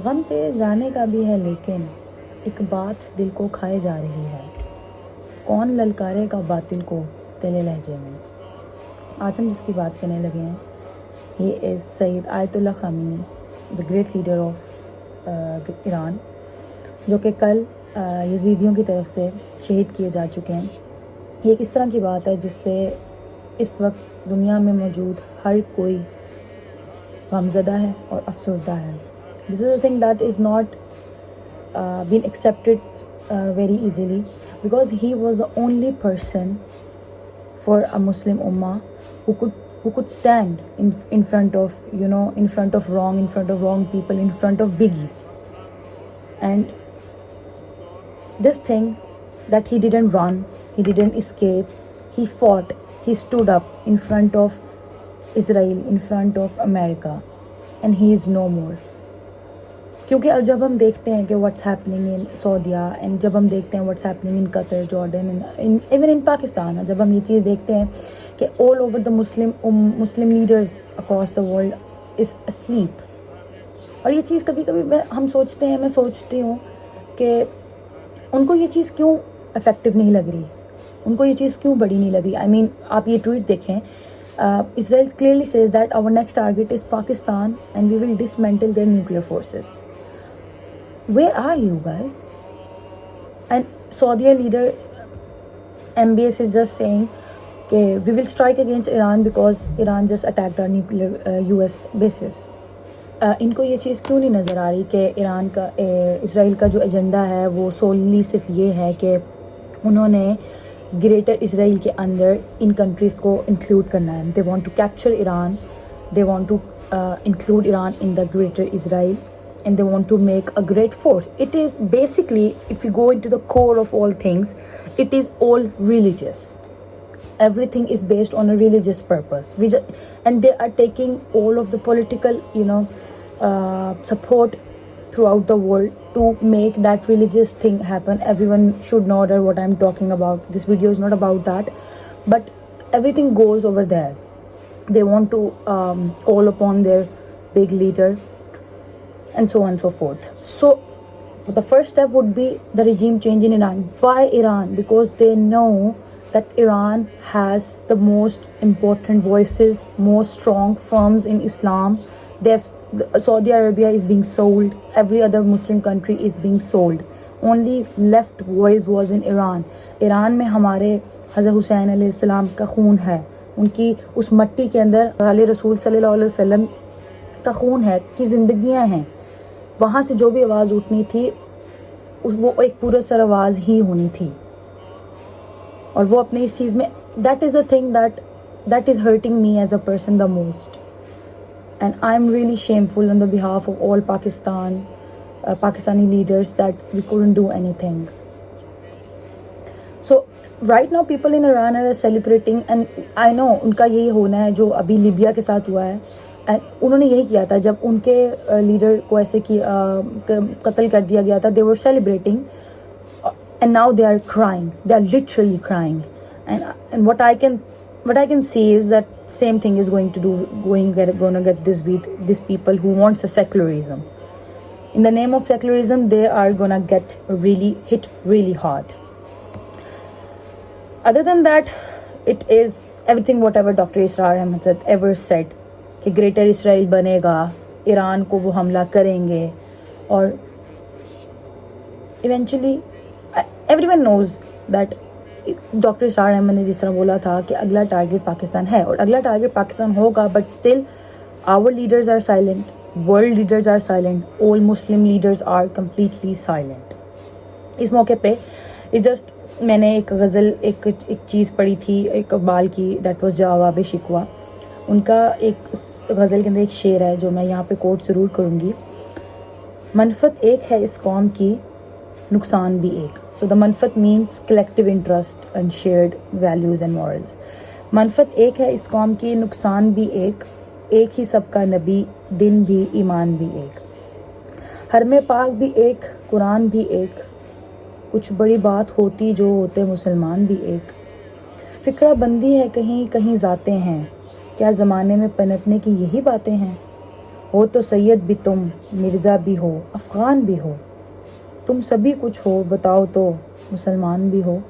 गम तेरे जाने का भी है लेकिन एक बात दिल को खाए जा रही है। कौन ललकारेगा बातिल को तेरे लहजे में। आज हम जिसकी बात करने लगे हैं he is Syed Ayatollah Khamenei, the great leader of Iran, जो कि कल यजीदियों की तरफ से शहीद किए जा चुके हैं। ये एक इस तरह की बात है जिससे इस वक्त दुनिया में मौजूद हर कोई गमज़दा है और अफसरदा है। This is a thing that is not been accepted very easily, because he was the only person for a Muslim ummah who could stand in front of in front of wrong people, in front of biggies. And this thing, that he didn't run, he didn't escape, he fought, he stood up in front of Israel, in front of America, and he is no more. क्योंकि अब जब हम देखते हैं कि what's happening in सऊदीया, and जब हम देखते हैं what's happening in Qatar, Jordan, even in Pakistan, जब हम ये चीज़ देखते हैं कि all over the Muslim leaders across the world is asleep, और ये चीज़ कभी कभी हम सोचते हैं, मैं सोचती हूँ कि उनको ये चीज़ क्यों इफ़ेक्टिव नहीं लग रही, उनको ये चीज़ क्यों बड़ी नहीं लग रही। आई मीन आप ये ट्वीट देखें, Israel clearly says that our next target is Pakistan and we will dismantle their nuclear forces. Where are you guys? And Saudi leader MBS is just saying that we will strike against Iran because Iran just attacked our nuclear US bases. इनको ये चीज़ क्यों नहीं नज़र आ रही कि Iran का Israel का जो एजेंडा है वो सोली सिर्फ ये है कि उन्होंने ग्रेटर इसराइल के अंदर इन कंट्रीज़ को इंक्लूड करना है। They want to capture Iran, they want to include Iran in the greater Israel, and they want to make a great force. It is basically, if you go into the core of all things, it is all religious. Everything is based on a religious purpose, and they are taking all of the political support throughout the world to make that religious thing happen. Everyone should know that what I'm talking about. This video is not about that, but everything goes over there. They want to call upon their big leader, and so on and so forth. So the first step would be the regime change in Iran. Why Iran? Because they know that Iran has the most important voices, most strong firms in Islam. Saudi Arabia is being sold, every other Muslim country is being sold. Only left voice was in Iran. Iran में हमारे हज़रत हुसैन अलैहिस्सलाम का खून है, उनकी उस मट्टी के अंदर आले रसूल सल्लल्लाहु अलैहि वसल्लम का खून है, की ज़िंदगियाँ हैं। वहाँ से जो भी आवाज़ उठनी थी वो एक पूरा सर आवाज़ ही होनी थी, और वो अपने इस चीज़ में, that is the thing that is hurting me as a person the most, and I am really shameful on the behalf of all Pakistani leaders that we couldn't do anything. So right now people in Iran are celebrating, and I know उनका यही होना है जो अभी Libya के साथ हुआ है. उन्होंने यही किया था जब उनके लीडर को ऐसे कत्ल कर दिया गया था. They were celebrating and now they are crying, they are literally crying. And what I can see is that same thing is going to get this with these people who wants a secularism. In the name of secularism, they are gonna get hit really hard. Other than that, it is everything whatever Dr. Israr Ahmed ever said कि greater Israel बनेगा, Iran को वो हमला करेंगे, और eventually everyone knows that doctor Israr Ahmed ने जिस तरह बोला था कि अगला टारगेट पाकिस्तान है, और अगला टारगेट पाकिस्तान होगा, but still our leaders are silent, world leaders are silent, all Muslim leaders are completely silent. इस मौके पे मैंने एक गज़ल एक चीज़ पढ़ी थी इकबाल की, दैट वाज जवाब शिकवा. उनका एक गज़ल के अंदर एक शेर है जो मैं यहाँ पे कोट ज़रूर करूँगी. मनफत एक है इस कौम की, नुकसान भी एक. सो द मनफत means collective interest and shared values and morals. मनफत एक है इस कौम की, नुकसान भी एक ही सबका नबी, दिन भी ईमान भी एक. हरमे पाक भी एक, कुरान भी एक, कुछ बड़ी बात होती जो होते मुसलमान भी एक. फ़िक्रा बंदी है कहीं कहीं जाते हैं, क्या ज़माने में पनपने की यही बातें हैं. हो तो सैयद भी तुम, मिर्ज़ा भी हो, अफ़गान भी हो, तुम सभी कुछ हो, बताओ तो मुसलमान भी हो।